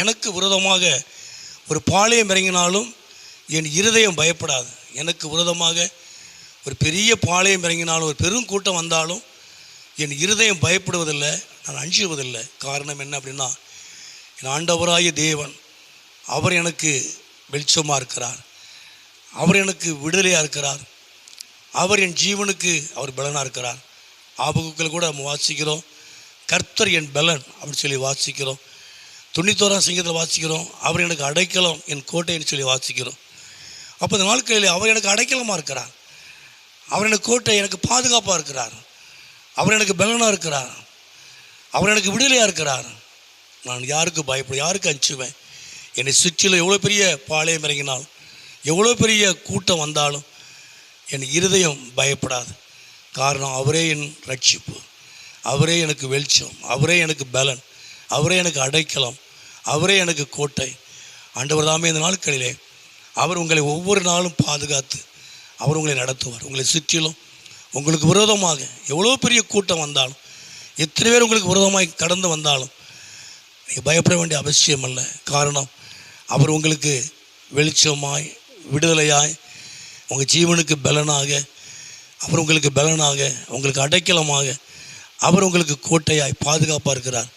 எனக்கு விரோதமாக ஒரு பாளையம் இறங்கினாலும் என் இருதயம் பயப்படாது. எனக்கு விரோதமாக ஒரு பெரிய பாளையம் இறங்கினாலும் ஒரு பெரும் கூட்டம் வந்தாலும் என் இருதயம் பயப்படுவதில்லை, நான் அஞ்சுவதில்லை. காரணம் என்ன அப்படின்னா, என் ஆண்டவராகிய தேவன் அவர் எனக்கு வெளிச்சமாக இருக்கிறார், அவர் எனக்கு விடுதலையாக இருக்கிறார், அவர் என் ஜீவனுக்கு அவர் பலனாக இருக்கிறார். ஆபகுக்கில் கூட நம்ம வாசிக்கிறோம், கர்த்தர் என் பலன் அப்படின்னு சொல்லி வாசிக்கிறோம். 91ஆம் சங்கீதத்தில் வாசிக்கிறோம், அவர் எனக்கு அடைக்கலம் என் கோட்டைன்னு சொல்லி வாசிக்கிறோம். அப்போ இந்த நாட்களில் அவர் எனக்கு அடைக்கலமாக இருக்கிறார், அவர் எனக்கு கோட்டை, எனக்கு பாதுகாப்பாக இருக்கிறார், அவர் எனக்கு பலனாக இருக்கிறார், அவர் எனக்கு விடுதலையாக இருக்கிறார். நான் யாருக்கு பயப்படும், யாருக்கு அஞ்சுவேன்? என்னை சுற்றிலும் எவ்வளோ பெரிய பாளையம் இறங்கினாலும் எவ்வளோ பெரிய கூட்டம் வந்தாலும் என் இருதயம் பயப்படாது. காரணம் அவரே என் ரட்சிப்பு, அவரே எனக்கு வெளிச்சம், அவரே எனக்கு பலன், அவரே எனக்கு அடைக்கலம், அவரே எனக்கு கோட்டை. ஆண்டவர் தாமே இந்த நாட்களிலே அவர் உங்களை ஒவ்வொரு நாளும் பாதுகாத்து அவர் உங்களை நடத்துவார். உங்களை சுற்றிலும் உங்களுக்கு விரோதமாக எவ்வளோ பெரிய கூட்டம் வந்தாலும், எத்தனை பேர் உங்களுக்கு விரோதமாய் கடந்து வந்தாலும் நீங்கள் பயப்பட வேண்டிய அவசியம் அல்ல. காரணம் அவர் உங்களுக்கு வெளிச்சமாய் விடுதலையாய் உங்கள் ஜீவனுக்கு பலனாக, அவர் உங்களுக்கு பலனாக, உங்களுக்கு அடைக்கலமாக, அவர் உங்களுக்கு கோட்டையாய் பாதுகாப்பாக இருக்கிறார்.